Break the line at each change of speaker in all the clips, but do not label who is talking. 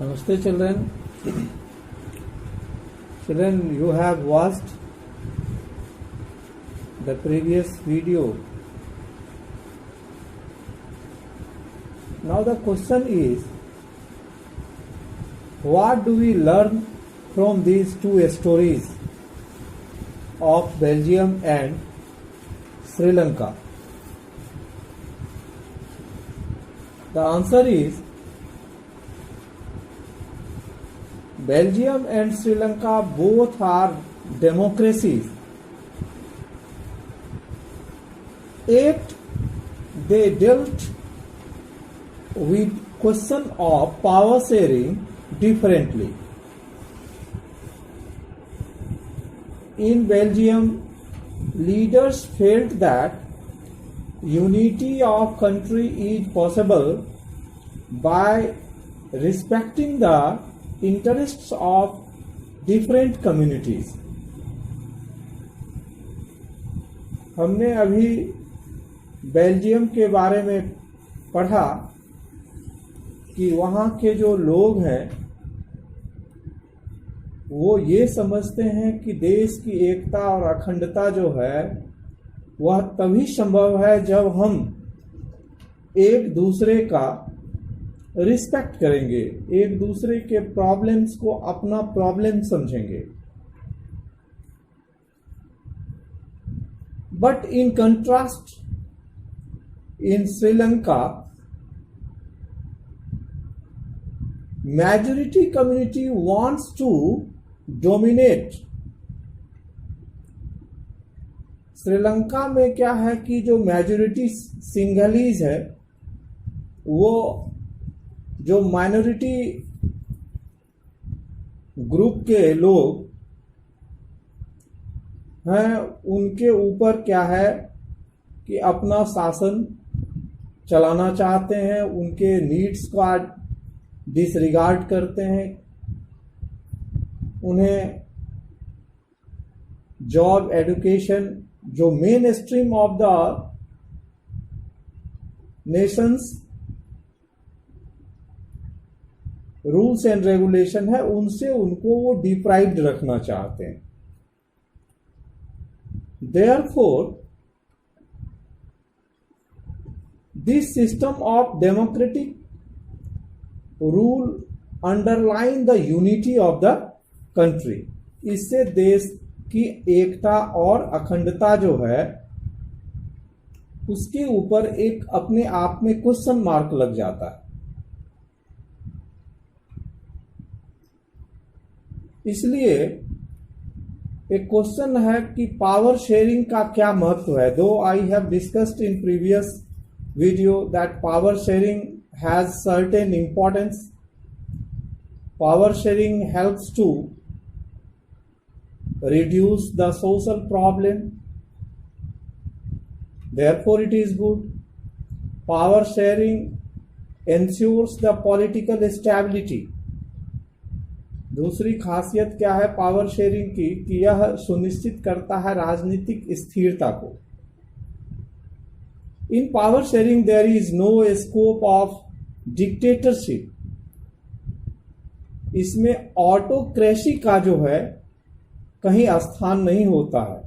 Namaste children. Children, you have watched the previous video. Now the question is, what do we learn from these two stories of Belgium and Sri Lanka? The answer is, Belgium and Sri Lanka both are democracies, yet they dealt with question of power sharing differently. In Belgium, leaders felt that unity of country is possible by respecting the interests of different communities. हमने अभी Belgium के बारे में पढ़ा कि वहाँ के जो लोग हैं वो ये समझते हैं कि देश की एकता और अखंडता जो है वह तभी संभव है जब हम एक दूसरे का रिस्पेक्ट करेंगे, एक दूसरे के प्रॉब्लम्स को अपना प्रॉब्लम समझेंगे. But in contrast, in Sri Lanka, majority community wants to dominate. Sri Lanka में क्या है कि जो मेजोरिटी सिंगलीज है वो जो माइनॉरिटी ग्रुप के लोग हैं उनके ऊपर क्या है कि अपना शासन चलाना चाहते हैं, उनके नीड्स का डिसरिगार्ड करते हैं, उन्हें जॉब, एजुकेशन, जो main stream of the Nations rules and regulation है, उनसे उनको वो डिप्राइव्ड रखना चाहते हैं. Therefore this system of democratic rule underline the unity of the country. इससे देश की एकता और अखंडता जो है उसके ऊपर एक अपने आप में क्वेश्चन मार्क लग जाता है. इसलिए एक क्वेश्चन है कि पावर शेयरिंग का क्या महत्व है. So I have discussed in previous video that power sharing has certain importance. Power sharing helps to reduce the social problem, therefore it is good. Power sharing ensures the political stability. दूसरी खासियत क्या है power sharing की कि यह सुनिश्चित करता है राजनीतिक स्थिरता को. In power sharing there is no scope of dictatorship. इसमें ऑटोक्रेसी का जो है कहीं स्थान नहीं होता है.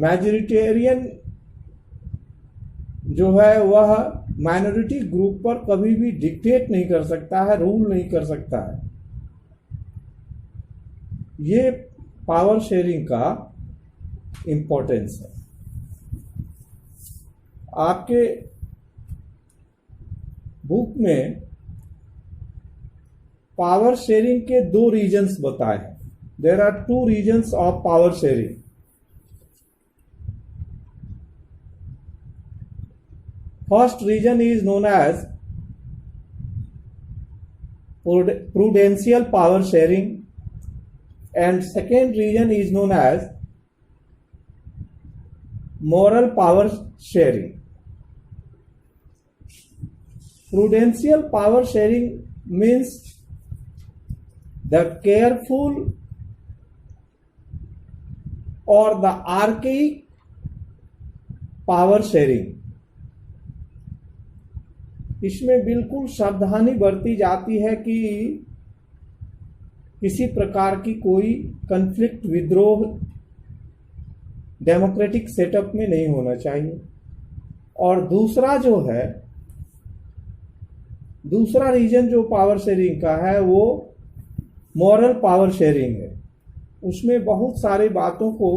मैजोरिटेरियन जो है वह माइनॉरिटी ग्रुप पर कभी भी डिक्टेट नहीं कर सकता है, रूल नहीं कर सकता है. ये पावर शेयरिंग का इंपॉर्टेंस है. आपके बुक में पावर शेयरिंग के दो रीजन्स बताए हैं. There are two regions of power sharing. First region is known as prudential power sharing and second region is known as moral power sharing. Prudential power sharing means the careful or the archaic power sharing. इसमें बिल्कुल सावधानी बरती जाती है कि किसी प्रकार की कोई कन्फ्लिक्ट विद्रोह डेमोक्रेटिक सेटअप में नहीं होना चाहिए। और दूसरा जो है, दूसरा रीजन जो पावर शेयरिंग का है वो मॉरल पावर शेयरिंग है। उसमें बहुत सारी बातों को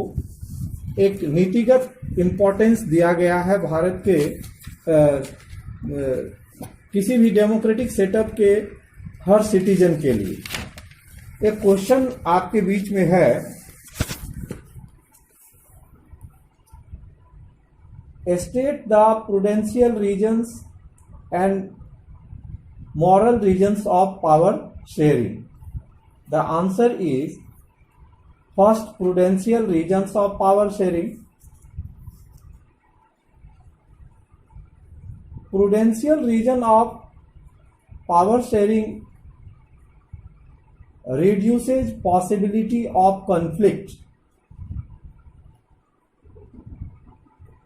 एक नीतिगत इम्पोर्टेंस दिया गया है भारत के किसी भी डेमोक्रेटिक सेटअप के हर सिटीजन के लिए। एक क्वेश्चन आपके बीच में है, state the prudential regions and moral regions of power sharing. The answer is first, prudential regions of power sharing. Prudential region of power sharing reduces possibility of conflict.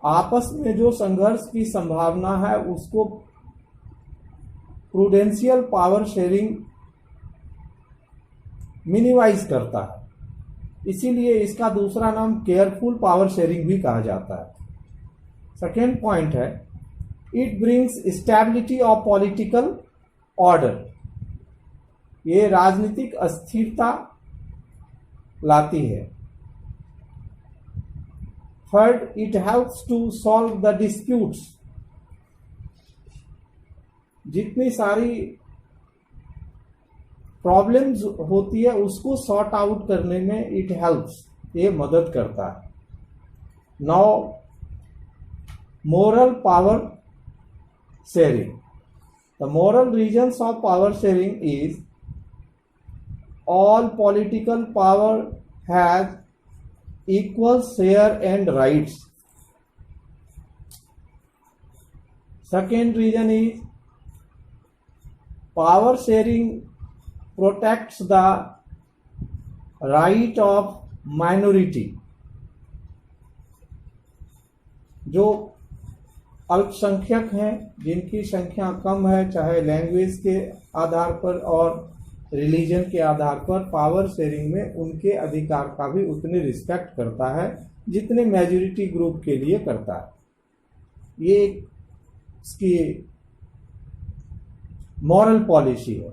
आपस में जो संघर्ष की संभावना है उसको प्रूडेंशियल पावर शेयरिंग मिनिमाइज करता है, इसीलिए इसका दूसरा नाम केयरफुल पावर शेयरिंग भी कहा जाता है। सेकेंड पॉइंट है, it brings stability of political order. ये राजनीतिक अस्थिरता लाती है। Third, it helps to solve the disputes. जितनी सारी प्रॉब्लम्स होती है उसको सॉर्ट आउट करने में इट हेल्प्स, ये मदद करता है। Now moral power sharing. The moral reasons of power sharing is all political power has equal share and rights. Second reason is power sharing protects the right of minority. जो अल्पसंख्यक हैं, जिनकी संख्या कम है, चाहे लैंग्वेज के आधार पर और रिलीजन के आधार पर, पावर शेयरिंग में उनके अधिकार का भी उतने रिस्पेक्ट करता है जितने मेजॉरिटी ग्रुप के लिए करता है। ये इसकी मॉरल पॉलिसी है।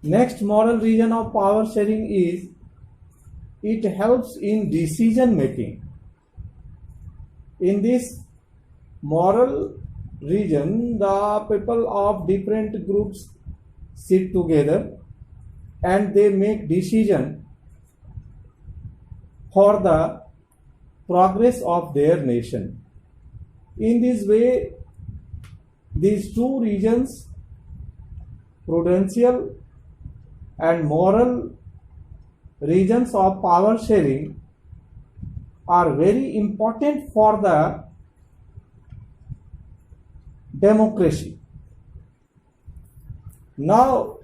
Next moral reason of power sharing is it helps in decision making. In this moral region, the people of different groups sit together and they make decision for the progress of their nation. In this way, these two regions, prudential and moral regions of power sharing, are very important for the democracy. Now,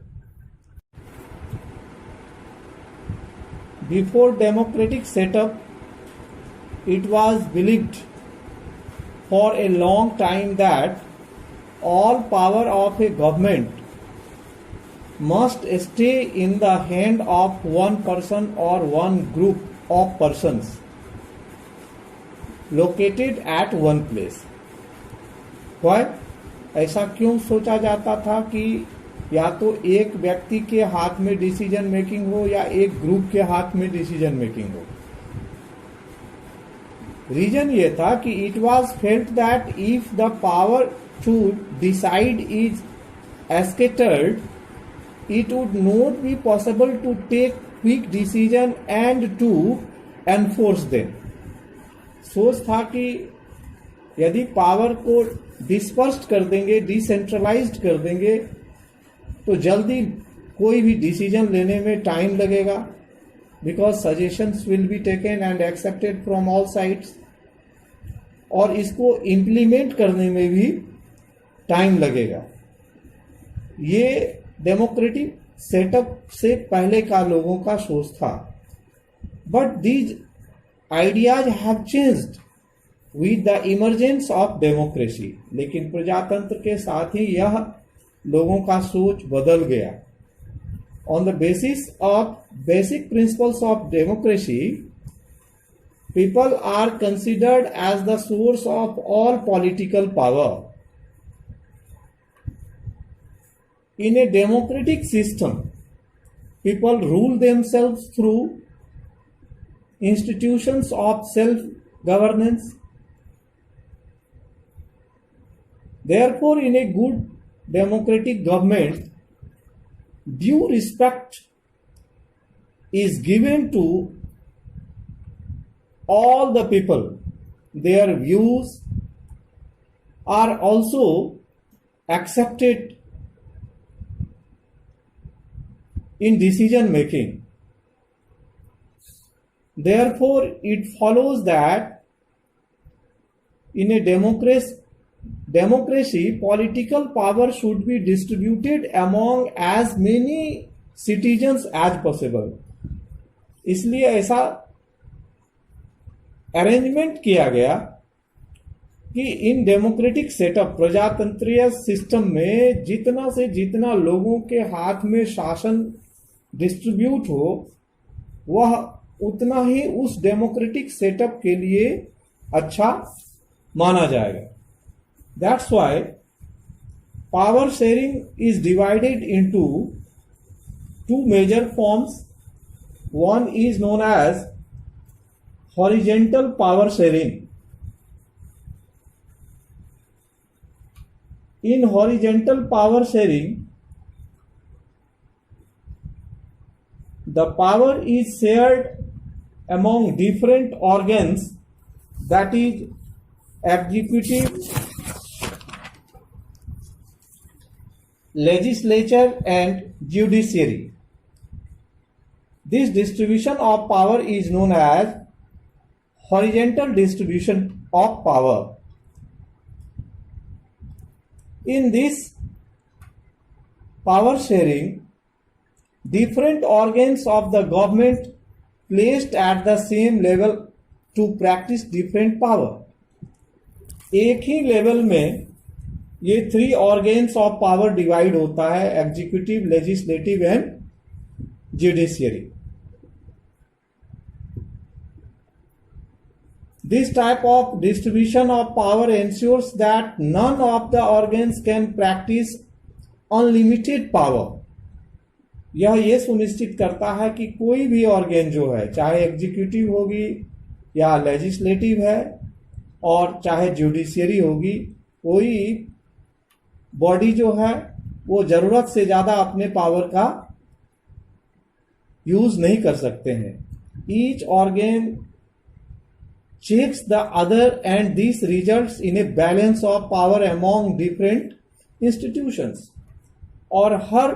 before democratic setup, it was believed for a long time that all power of a government must stay in the hand of one person or one group of persons located at one place. Why? ऐसा क्यों सोचा जाता था कि या तो एक व्यक्ति के हाथ में डिसीजन मेकिंग हो या एक ग्रुप के हाथ में डिसीजन मेकिंग हो? रीजन ये था कि it was felt that if the power to decide is scattered, it would not be possible to take quick decision and to enforce them. सोच था कि यदि पावर को डिस्पर्स्ड कर देंगे, डिसेंट्रलाइज्ड कर देंगे, तो जल्दी कोई भी डिसीजन लेने में टाइम लगेगा, because suggestions will be taken and accepted from all sides, और इसको इम्प्लीमेंट करने में भी टाइम लगेगा। ये डेमोक्रेटिक सेटअप से पहले का लोगों का सोच था। But these ideas have changed with the emergence of democracy, लेकिन प्रजातंत्र के साथ ही यह लोगों का सोच बदल गया. On the basis of basic principles of democracy, people are considered as the source of all political power. In a democratic system, people rule themselves through institutions of self-governance. Therefore, in a good democratic government, due respect is given to all the people. Their views are also accepted in decision making. Therefore, it follows that in a democracy, political power should be distributed among as many citizens as possible. इसलिए ऐसा arrangement किया गया कि in democratic setup प्रजातंत्रीय system में जितना से जितना लोगों के हाथ में शासन डिस्ट्रीब्यूट हो वह उतना ही उस डेमोक्रेटिक सेटअप के लिए अच्छा माना जाएगा. That's why power sharing is divided into two major forms. One is known as horizontal power sharing. In horizontal power sharing, the power is shared among different organs, that is executive, legislature and judiciary. This distribution of power is known as horizontal distribution of power. In this power sharing, different organs of the government placed at the same level to practice different power. एक ही level में ये 3 organs of power divide होता है, executive, legislative and judiciary. This type of distribution of power ensures that none of the organs can practice unlimited power. यह सुनिश्चित करता है कि कोई भी ऑर्गेन जो है, चाहे एग्जीक्यूटिव होगी या लेजिस्लेटिव है और चाहे जुडिशियरी होगी, कोई बॉडी जो है वो जरूरत से ज्यादा अपने पावर का यूज नहीं कर सकते हैं. Each organ checks the other and this results in a balance of power among different institutions. और हर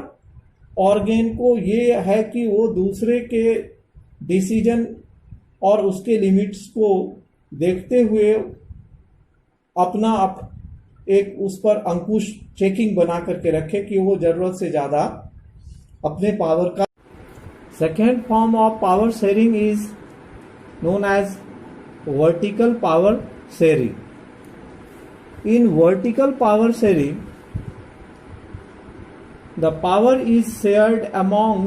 ऑर्गेन को ये है कि वो दूसरे के डिसीजन और उसके लिमिट्स को देखते हुए अपना एक उस पर अंकुश चेकिंग बना करके रखे कि वो जरूरत से ज्यादा अपने पावर का. Second form of power sharing is known as vertical power sharing. In vertical power sharing, the power is shared among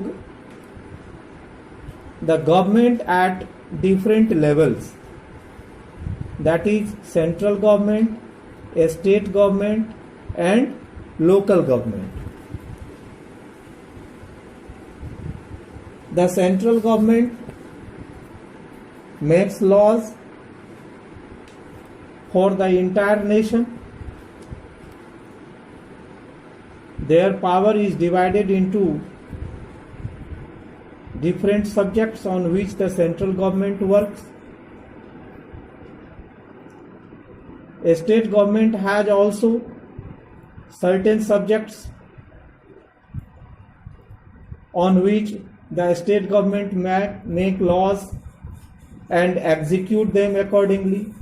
the government at different levels, that is central government, state government and local government. The central government makes laws for the entire nation. Their power is divided into different subjects on which the central government works. A state government has also certain subjects on which the state government may make laws and execute them accordingly.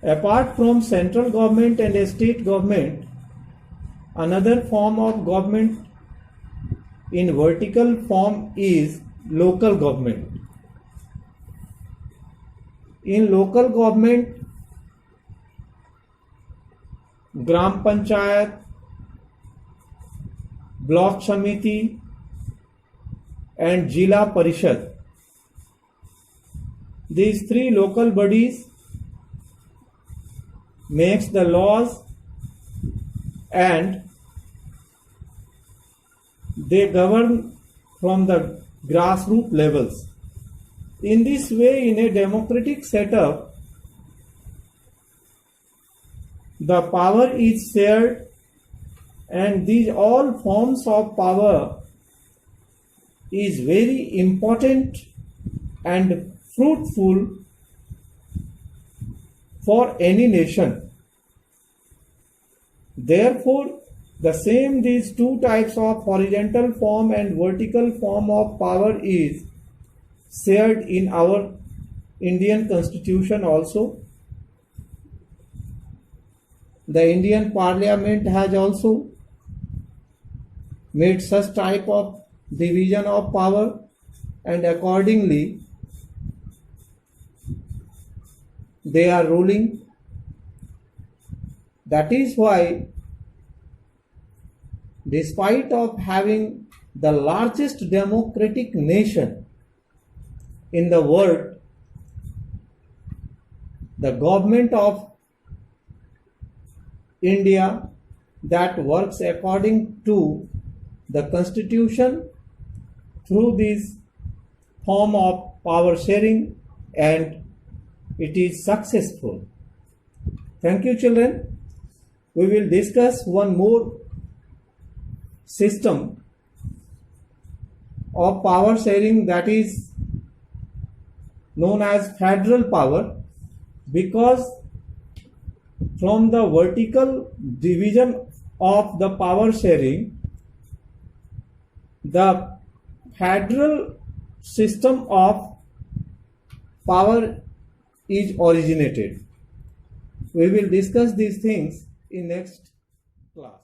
Apart from central government and state government, another form of government in vertical form is local government. In local government, Gram Panchayat, Block Samiti and Jila Parishad, these three local bodies makes the laws and they govern from the grassroots levels. In this way, in a democratic setup, the power is shared, and these all forms of power is very important and fruitful for any nation. Therefore, these two types of horizontal form and vertical form of power is shared in our Indian Constitution also. The Indian Parliament has also made such type of division of power, and accordingly they are ruling. That is why, despite of having the largest democratic nation in the world, the government of India that works according to the Constitution through this form of power sharing, and it is successful. Thank you, children. We will discuss one more system of power sharing, that is known as federal power, because from the vertical division of the power sharing, the federal system of power is originated. We will discuss these things in next class.